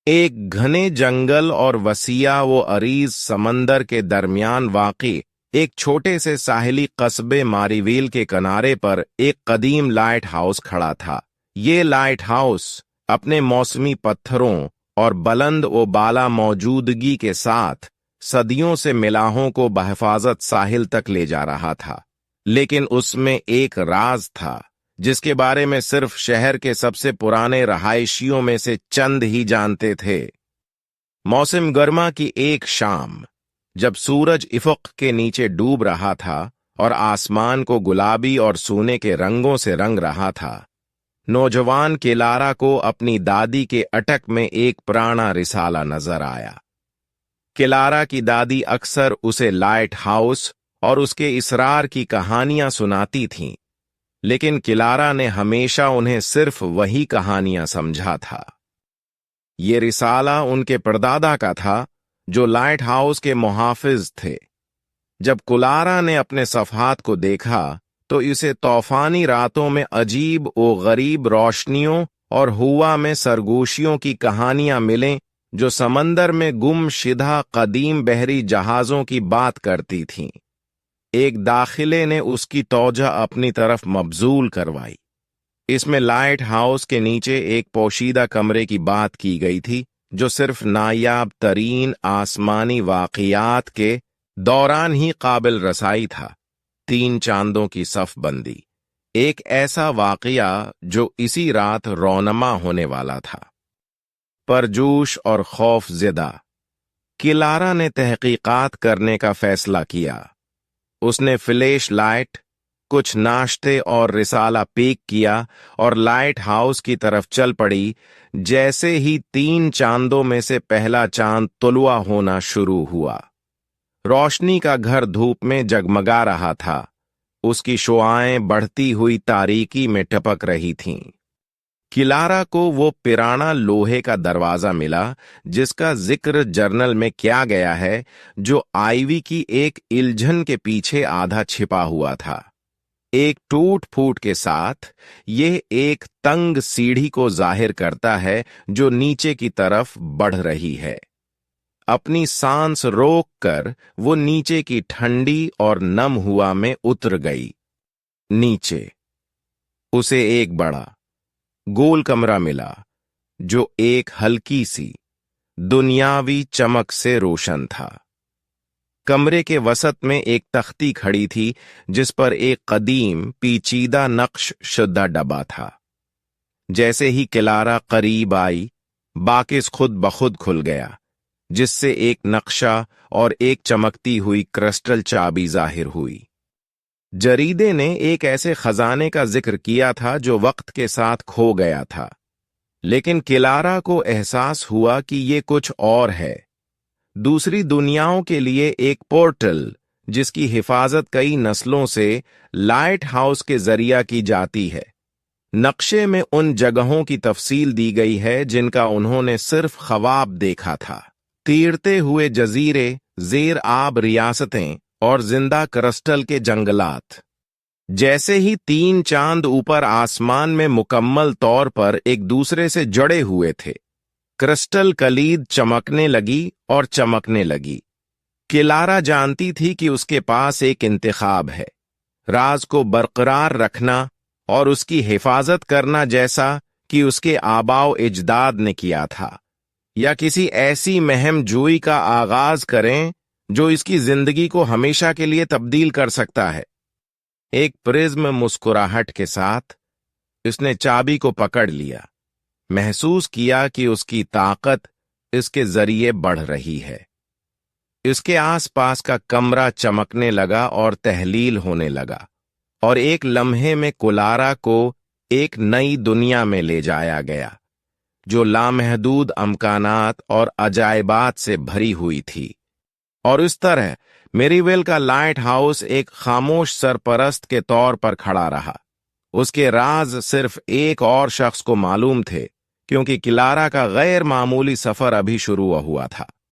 ایک گھنے جنگل اور وسیع و عریض سمندر کے درمیان واقع ایک چھوٹے سے ساحلی قصبے ماریویل کے کنارے پر ایک قدیم لائٹ ہاؤس کھڑا تھا۔ یہ لائٹ ہاؤس اپنے موسمی پتھروں اور بلند و بالا موجودگی کے ساتھ صدیوں سے ملاحوں کو بحفاظت ساحل تک لے جا رہا تھا، لیکن اس میں ایک راز تھا جس کے بارے میں صرف شہر کے سب سے پرانے رہائشیوں میں سے چند ہی جانتے تھے۔ موسم گرما کی ایک شام، جب سورج افق کے نیچے ڈوب رہا تھا اور آسمان کو گلابی اور سونے کے رنگوں سے رنگ رہا تھا، نوجوان کلارا کو اپنی دادی کے اٹک میں ایک پرانا رسالہ نظر آیا۔ کلارا کی دادی اکثر اسے لائٹ ہاؤس اور اس کے اسرار کی کہانیاں سناتی تھیں، لیکن کلارا نے ہمیشہ انہیں صرف وہی کہانیاں سمجھا تھا۔ یہ رسالہ ان کے پردادا کا تھا، جو لائٹ ہاؤس کے محافظ تھے۔ جب کلارا نے اپنے صفحات کو دیکھا تو اسے طوفانی راتوں میں عجیب و غریب روشنیوں اور ہوا میں سرگوشیوں کی کہانیاں ملیں جو سمندر میں گم شدہ قدیم بحری جہازوں کی بات کرتی تھیں۔ ایک داخلے نے اس کی توجہ اپنی طرف مبذول کروائی۔ اس میں لائٹ ہاؤس کے نیچے ایک پوشیدہ کمرے کی بات کی گئی تھی جو صرف نایاب ترین آسمانی واقعات کے دوران ہی قابل رسائی تھا۔ 3 چاندوں کی صف بندی، ایک ایسا واقعہ جو اسی رات رونما ہونے والا تھا۔ پرجوش اور خوف زدہ، کلارا نے تحقیقات کرنے کا فیصلہ کیا۔ اس نے فلیش لائٹ، کچھ ناشتے اور رسالہ پیک کیا اور لائٹ ہاؤس کی طرف چل پڑی۔ جیسے ہی 3 چاندوں میں سے پہلا چاند طلوع ہونا شروع ہوا، روشنی کا گھر دھوپ میں جگمگا رہا تھا۔ اس کی شعاعیں بڑھتی ہوئی تاریکی میں ٹپک رہی تھیں۔ کلارا کو وہ پرانا لوہے کا دروازہ ملا جس کا ذکر جرنل میں کیا گیا ہے، جو آئیوی کی ایک الجھن کے پیچھے آدھا چھپا ہوا تھا۔ ایک ٹوٹ پھوٹ کے ساتھ یہ ایک تنگ سیڑھی کو ظاہر کرتا ہے جو نیچے کی طرف بڑھ رہی ہے۔ اپنی سانس روک کر وہ نیچے کی ٹھنڈی اور نم ہوا میں اتر گئی۔ نیچے اسے ایک بڑا گول کمرہ ملا جو ایک ہلکی سی دنیاوی چمک سے روشن تھا۔ کمرے کے وسط میں ایک تختی کھڑی تھی جس پر ایک قدیم پیچیدہ نقش شدہ ڈبہ تھا۔ جیسے ہی کلارا قریب آئی، باکس خود بخود کھل گیا، جس سے ایک نقشہ اور ایک چمکتی ہوئی کرسٹل چابی ظاہر ہوئی۔ جریدے نے ایک ایسے خزانے کا ذکر کیا تھا جو وقت کے ساتھ کھو گیا تھا، لیکن کلارا کو احساس ہوا کہ یہ کچھ اور ہے، دوسری دنیاؤں کے لیے ایک پورٹل جس کی حفاظت کئی نسلوں سے لائٹ ہاؤس کے ذریعہ کی جاتی ہے۔ نقشے میں ان جگہوں کی تفصیل دی گئی ہے جن کا انہوں نے صرف خواب دیکھا تھا، تیرتے ہوئے جزیرے، زیر آب ریاستیں اور زندہ کرسٹل کے جنگلات۔ جیسے ہی 3 چاند اوپر آسمان میں مکمل طور پر ایک دوسرے سے جڑے ہوئے تھے، کرسٹل کلید چمکنے لگی اور چمکنے لگی۔ کلارا جانتی تھی کہ اس کے پاس ایک انتخاب ہے، راز کو برقرار رکھنا اور اس کی حفاظت کرنا جیسا کہ اس کے آباء و اجداد نے کیا تھا، یا کسی ایسی مہم جوئی کا آغاز کریں جو اس کی زندگی کو ہمیشہ کے لیے تبدیل کر سکتا ہے۔ ایک پرزم مسکراہٹ کے ساتھ اس نے چابی کو پکڑ لیا، محسوس کیا کہ اس کی طاقت اس کے ذریعے بڑھ رہی ہے۔ اس کے آس پاس کا کمرہ چمکنے لگا اور تحلیل ہونے لگا، اور ایک لمحے میں کلارا کو ایک نئی دنیا میں لے جایا گیا جو لامحدود امکانات اور عجائبات سے بھری ہوئی تھی۔ اور اس طرح میریویل کا لائٹ ہاؤس ایک خاموش سرپرست کے طور پر کھڑا رہا۔ اس کے راز صرف ایک اور شخص کو معلوم تھے، کیونکہ کلارا کا غیر معمولی سفر ابھی شروع ہوا تھا۔